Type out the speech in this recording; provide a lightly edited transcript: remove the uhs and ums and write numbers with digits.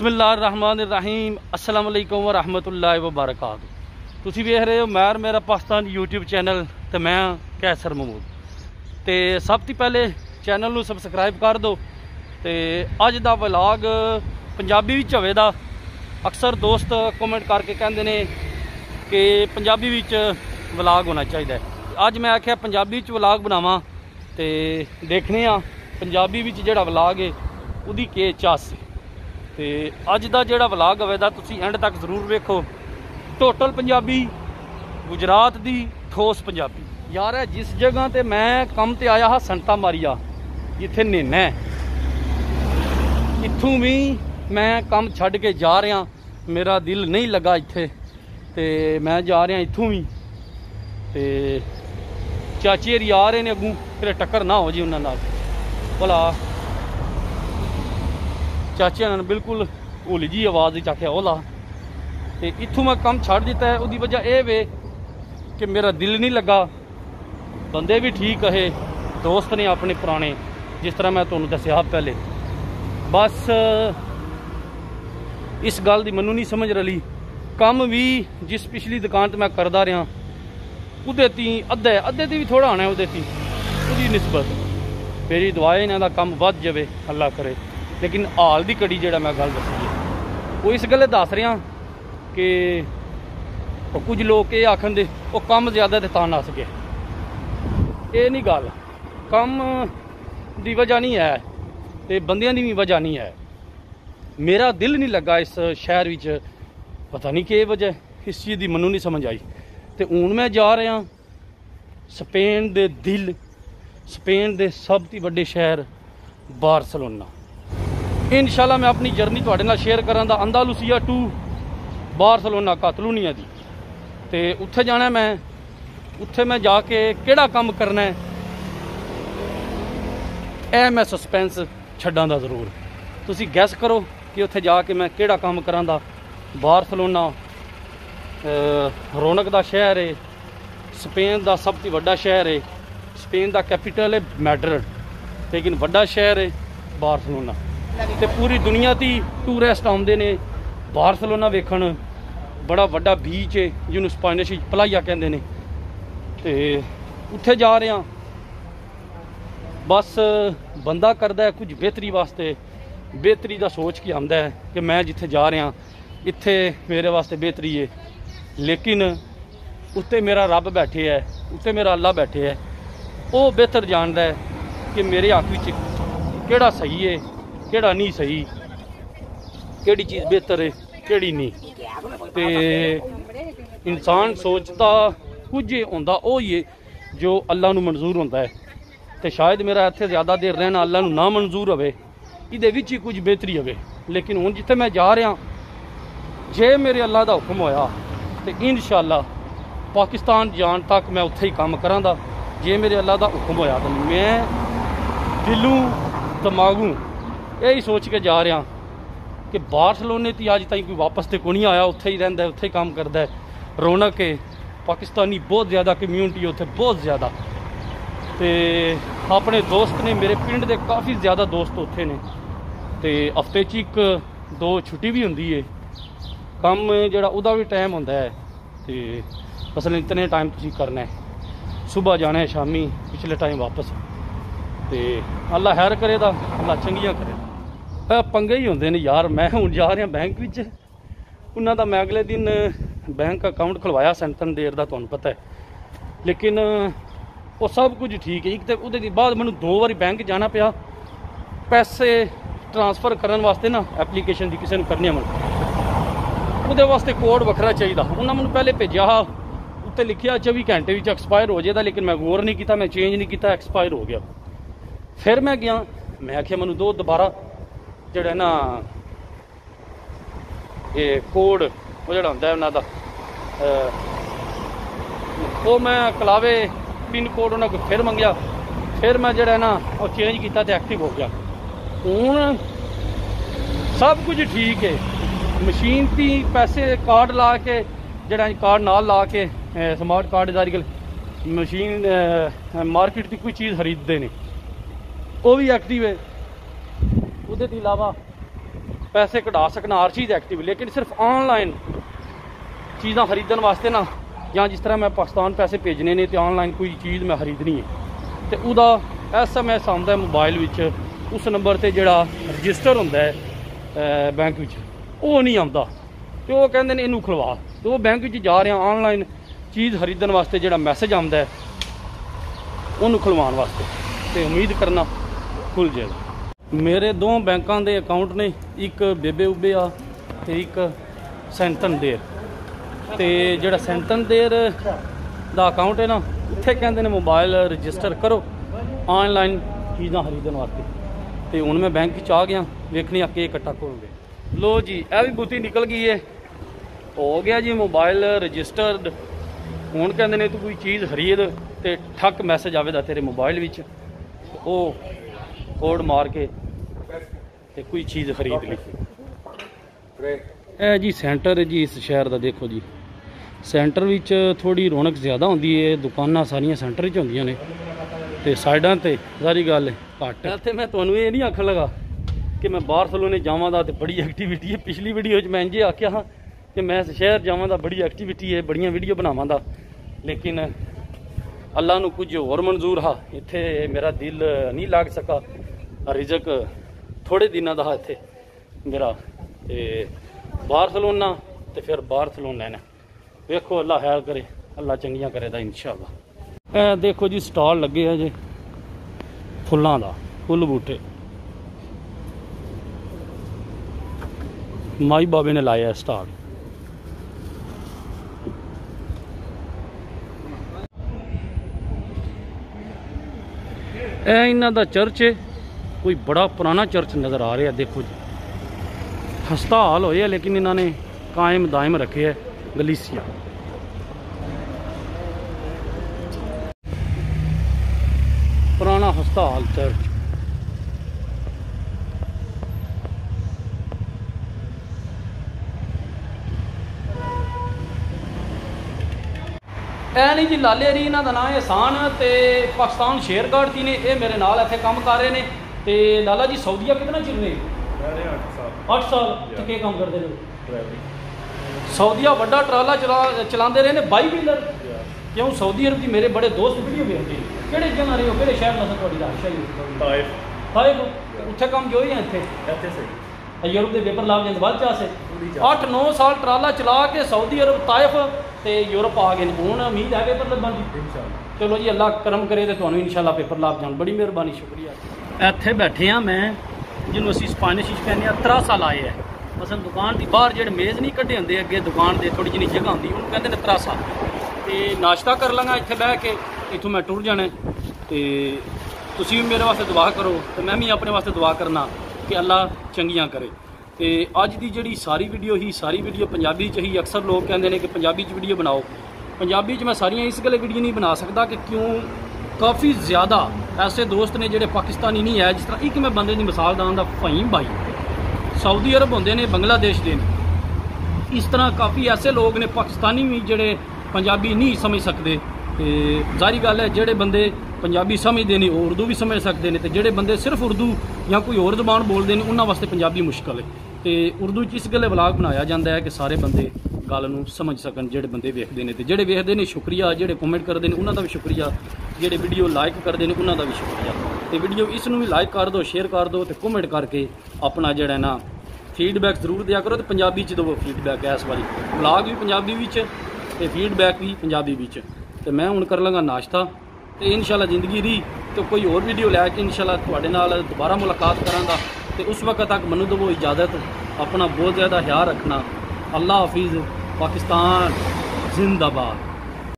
बिस्मिल्लाहिर्रहमानिर्रहीम अस्सलाम वालेकुम व रहमतुल्लाहि व बरकातहू। तुसी वेख रहे हो मैर मेरा पाकिस्तान यूट्यूब चैनल तो मैं कैसर महमूद। तो सब तो पहले चैनल को सबसक्राइब कर दो। तो अज का व्लॉग पंजाबी विच होवेगा। अक्सर दोस्त कमेंट करके कहते हैं कि पंजाबी विच व्लॉग होना चाहिए। अज मैं आख्या पंजाबी च व्लॉग बनावा तो देखने पंजाबी विच जिहड़ा व्लॉग है उहदी के चास। तो अज का जिहड़ा व्लॉग होवेगा तुसी एंड तक जरूर वेखो। टोटल पंजाबी गुजरात दी ठोस पंजाबी यार है। जिस जगह ते मैं कम ते आया हाँ संता मारिया जिथे नेना है, इत्थों भी मैं कम छड़ के जा रहा। मेरा दिल नहीं लगा इत्थे ते मैं जा रहा इत्थों भी। ते चाची हरी आ रहे ने अगू, फिर टक्कर ना हो जी उन्होंने नाल। भला चाचे ने बिल्कुल होली जी आवाज़ आख्या ओला। तो इत्थों मैं कम छड़ दिता है। उसकी वजह यह वे कि मेरा दिल नहीं लगा। बंदे भी ठीक है, दोस्त ने अपने पुराने, जिस तरह मैं तुहानू दस्या पहले। बस इस गल की मैनू नहीं समझ रही। कम भी जिस पिछली दुकान तो मैं करता रहा उहदे ती अद्धे ती भी थोड़ा आना है उहदी निस्बत। मेरी दुआ है इन्हां दा कम वध जाए अल्लाह करे। लेकिन हाल की कड़ी जिहड़ा मैं गल दसी है वो इस गल्ले दस रहा कि कुछ लोग ये आखन दे वो कम ज़्यादा तो नस गए। ये नहीं गल, कम की वजह नहीं है तो बंदियां की भी वजह नहीं है। मेरा दिल नहीं लगा इस शहर विच, पता नहीं कि वजह इस चीज़ की मैनू नहीं समझ आई। तो हूँ मैं जा रहा स्पेन दे दिल, स्पेन दे सब तो वड्डे शहर बारसलोना। इंशाल्लाह मैं अपनी जर्नी तुहाडे नाल शेयर करांगा अंदालुसिया टू बारसलोना कातलूनिया दी। ते उत्थे जाना मैं, उत्थे मैं जाके केड़ा काम करना है ए मैं सस्पेंस छड्डांगा जरूर। तुसी गैस करो कि उत्थे जाके मैं केड़ा काम करांगा। बारसलोना रौनक दा शहर है, स्पेन दा सब तो वड्डा शहर है। स्पेन दा कैपिटल है मैड्रिड, लेकिन वड्डा शहर है बारसलोना। तो पूरी दुनिया ती टूरिस्ट आउंदे ने बारसलोना वेखण। बड़ा वड्डा बीच है जिन्होंने स्पेनिश पलाइया कहते हैं। तो उत्थे जा रहे हैं। बस बंदा करता है कुछ बेहतरी वास्ते, बेहतरी का सोच के आंदा है कि मैं जिथे जा रहा इत्थे मेरे वास्ते बेहतरी है। लेकिन उत्ते मेरा रब बैठे है, उत्ते मेरा अल्लाह बैठे है। वो बेहतर जानता है कि मेरे हक विच केड़ा सही है केड़ा नहीं सही, केड़ी चीज़ बेहतर है केड़ी नहीं। तो इंसान सोचता कुछ होंदा वो ही है जो अल्लाह नू मंजूर होंदा है। तो शायद मेरा इत्थे ज़्यादा देर रहना अल्लाह नू ना मंजूर होवे, इहदे विच ही कुछ बेहतरी होवे। लेकिन हुण जिथे मैं जा रहा जे मेरे अल्लाह का हुक्म होया तो इंशाअल्लाह पाकिस्तान जान तक मैं उत्थे ही काम करांगा। जे मेरे अल्लाह का हुक्म होया तो मैं दिलों दिमागों यही सोच के जा रहा कि बारसलोने ती अज तक कोई वापस तो कोई नहीं आया। उत्थे ही रहिंदा, उत्थे ही काम करता है। रौनक है, पाकिस्तानी बहुत ज़्यादा कम्यूनिटी उत्थे बहुत ज़्यादा। तो अपने दोस्त ने मेरे पिंड के काफ़ी ज़्यादा दोस्त उत्थे ने। तो हफ्ते च एक दो छुट्टी भी होंदी है। काम जिहड़ा उहदा भी टाइम होंदा है। तो मसलन इतने टाइम तुसीं करना है, सुबह जाना है शामी, पिछले टाइम वापस। तो अल्लाह खैर करे दा, अल्लाह चंगियां करे। पंगे ही होंदे ने यार। मैं हुण जा रहा बैंक विच, उन्हां दा मैं अगले दिन बैंक अकाउंट खुलवाया सैंतन देर दा, तुहानूं पता है। लेकिन वो सब कुछ ठीक है। एक तो उहदे बाद मैनूं 2 बारी बैंक जाना पिया पैसे ट्रांसफर करने वास्ते ना। एप्लीकेशन दी किसी नूं करनी मैं उहदे वास्ते कोड वखरा चाहिए। उन्होंने मैनूं पहले भेजा हा, उत्ते लिखिया 24 घंटे विच एक्सपायर हो जाएगा। लेकिन मैं गौर नहीं किया, मैं चेंज नहीं किया, एक्सपायर हो गया। फिर मैं गया, मैं आख्या मैनूं दो दोबारा जिहड़ा ना ये कोड वो जिहड़ा हुंदा उन्हां दा वो मैं कलावे पिन कोड उन्हें फिर मंगया। फिर मैं जिहड़ा ना वो चेंज किया तो एक्टिव हो गया। हुण सब कुछ ठीक है। मशीन ती पैसे कार्ड ला के जिहड़ा कार्ड नाल ला के स्मार्ट कार्ड अजकल मशीन मार्केट की कोई चीज़ खरीदते हैं वो भी एक्टिव है। उहदे तो इलावा पैसे कढ़ा सकना, हर चीज़ एक्टिव। लेकिन सिर्फ ऑनलाइन चीज़ां खरीदने वास्ते ना, ਜਾਂ जिस तरह मैं पाकिस्तान पैसे भेजने ने तो ऑनलाइन कोई चीज़ मैं खरीदनी है तो उसका SMS आता है मोबाइल विच, उस नंबर से जोड़ा रजिस्टर होंदा है बैंक विच वो नहीं आता, तो वो कहते हैं इनू खुलवा, तो वो बैंक विच जा रहे हैं ऑनलाइन चीज़ खरीदने वास्ते जोड़ा मैसेज आता है उन्होंने खुलवाने वास्ते, तो उम्मीद करना खुल जाएगा। मेरे 2 बैंकों के अकाउंट ने, एक बेबे उबे आ तो एक सैंतन देर, तो जोड़ा सैंतन देर का अकाउंट है ना, उत्थे कहते हैं मोबाइल रजिस्टर करो ऑनलाइन चीज़ां खरीदने वास्ते, तो हुण मैं बैंक च आ गया, वेखने के कट्टा खोल गए। लो जी यह भी बूती निकल गई है, हो गया जी मोबाइल रजिस्टर्ड। हुण कहते हैं तू कोई चीज़ खरीद तो ठक मैसेज आवेगा तेरे मोबाइल विच, वो कोड मार के ते कोई चीज़ खरीद ली। ए जी सेंटर है जी इस शहर का, देखो जी सेंटर विच थोड़ी रौनक ज़्यादा होंदी है, दुकानां सारियां सेंटर च होंदियां ने ते साइडां ते सारी गल घट। इत्थे मैं तुहानूं ये नहीं आखन लगा कि मैं बारसलोने जावां दा ते बड़ी एक्टिविटी है, पिछली वीडियो मैं इंजे आख्या हाँ कि मैं इस शहर जावां दा बड़ी एक्टिविटी है, बड़ियां वीडियो बनावां दा, लेकिन अल्लाह नूं कुछ होर मंजूर हा, इत्थे मेरा दिल नहीं लग सका, रिजक थोड़े दिनों का इत्थे मेरा ते बारसलोना तो फिर बारसलोना ने, देखो अल्लाह खैर करे, अल्लाह चंगियां करेगा इंशाअल्लाह। देखो जी स्टॉल लगे है जी फुल्लां दा, फुल बूटे माई बाबे ने लाया स्टॉल। इन्हां दा चर्च है, कोई बड़ा पुराना चर्च नज़र आ रहा है, देखो जी हस्ता हाल होया लेकिन इन्होंने कायम दायम रखे है। गलीसिया पुराना हस्ता हाल चर्च, ऐ नहीं जी लाले री, इन्हों का नाम है एहसान, तो पाकिस्तान शेयरगार्ड जी ने ये मेरे नाल इत्थे काम कर रहे हैं। तो लाला जी सऊदीया कितना चिर रहे? 8 साल। तो क्या काम करते हैं? सऊदीया बड़ा ट्राला चलाते रहे ने, 22 व्हीलर। क्यों सऊदी अरब की मेरे बड़े दोस्त वीडियो भेजते हैं, किहड़े जगह रहे हो, किहड़े शहर नसल तुहाडी राजशाही? ताइफ। उत्थे काम जो ही है इत्थे यूरोप के पेपर लाभ जंद बाद से 8-9 साल ट्राला चला के सऊदी अरब ताइफ ते यूरोप आ गए। हुण उम्मीद है पेपर लभण दी, चलो जी अल्लाह करम करे तो तुहानूं इंशाअल्लाह पेपर लाभ जान, बड़ी मेहरबानी शुक्रिया। इत्थे बैठे हाँ मैं जिन्होंने असीं स्पैनिश कहने तरासा लाए है, मसलन दुकान की बाहर जो मेज़ नहीं कढ़े होंगे अगे दुकान के थोड़ी जी जगह होंगी उन्होंने कहते हैं तरासा, तो नाश्ता कर लगा इत्थे बह के, इत्थों मैं टुर जाना, तो तुसीं भी मेरे वास्ते दुआ करो तो मैं भी अपने वास्ते दुआ करना कि अल्लाह चंगियां करे। तो अज की जी सारी वीडियो पंजाबी च ही, अक्सर लोग कहते हैं कि पंजाबी च वीडियो बनाओ, पंजाबी च मैं सारियां इस गल्ले वीडियो नहीं बना सकता कि क्यों काफ़ी ज़्यादा ऐसे दोस्त ने जोड़े पाकिस्तानी नहीं है। जिस तरह एक मैं बंदे की मिसाल दां फ़हीम भाई सऊदी अरब होंदे ने, बांग्लादेश के, इस तरह काफ़ी ऐसे लोग ने पाकिस्तानी भी जोड़े पंजाबी नहीं समझ सकते। तो जारी गल है जोड़े बंदे पंजाबी समझते हैं वो उर्दू भी समझ सकते हैं, तो जोड़े बंदे सिर्फ उर्दू या कोई होर जबान बोलते हैं उन्होंने वास्ते पंजाबी मुश्किल है। तो उर्दू इस गल्ले व्लॉग बनाया जाता है कि सारे बंदे गल नूं समझ सकन, जोड़े बंदे वेखते हैं, तो जोड़े वेखते हैं शुक्रिया, जोड़े कमेंट करते हैं उन्होंने भी शुक्रिया, जोड़े वीडियो लाइक करते हैं उन्होंने भी शुक्रिया। तो वीडियो इसनूं भी लाइक कर दो, शेयर कर दो, तो कमेंट करके अपना जोड़ा ना फीडबैक जरूर दिया करो, तो पंजाबी च दो फीडबैक है, इस बारी व्लॉग भी पंजाबी विच ते फीडबैक भी पंजाबी विच। तो मैं हुण कर लगा नाश्ता, तो इंशाअल्लाह जिंदगी दी तो कोई और वीडियो लैके इंशाअल्लाह तुहाडे नाल दोबारा मुलाकात करांगा। तो उस वक्त तक मैनूं दवो इजाज़त, अपना बहुत ज़्यादा ख्याल रखना। अल्लाह हाफिज़, पाकिस्तान जिंदाबाद।